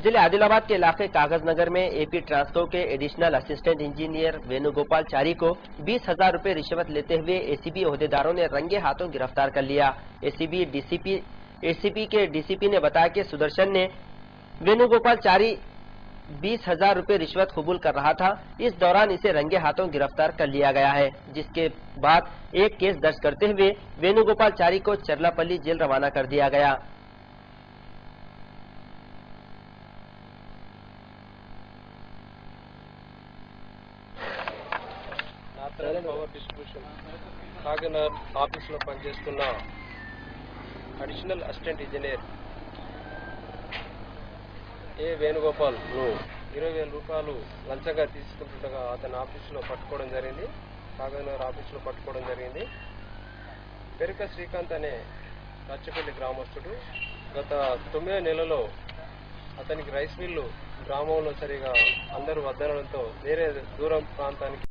जिले आदिलाबाद के इलाके कागज नगर में एपी ट्रांसको के एडिशनल असिस्टेंट इंजीनियर वेणुगोपाल चारी को 20,000 रुपए रिश्वत लेते हुए एसीबी ओहदेदारों ने रंगे हाथों गिरफ्तार कर लिया। एसीबी के डीसीपी ने बताया कि सुदर्शन ने वेणुगोपाल चारी 20,000 रुपए रिश्वत कबूल कर रहा था। इस दौरान इसे रंगे हाथों गिरफ्तार कर लिया गया है, जिसके बाद एक केस दर्ज करते हुए वेणुगोपाल चारी को चरलापल्ली जेल रवाना कर दिया गया। పవర్ డిస్ట్రిబ్యూషన్ కాకినాడ ఆఫీసులో పనిచేస్తున్న అడిషనల్ అసిస్టెంట్ ఇంజనీర్ ఏ వేణుగోపాల్ ను 20,000 రూపాయలు లంచంగా తీసుకుంటుండగా అతని ఆఫీసులో పట్టుకోవడం జరిగింది. కాకినాడ ఆఫీసులో పట్టుకోవడం జరిగింది. పెరిక శ్రీకాంత్ అనే రచ్చపల్లి గ్రామస్తుడు గత 9 నెలలో అతనికి రైస్ మిల్లు గ్రామంలో సరిగా అందరూ వద్దనడంతో వేరే దూరం ప్రాంతానికి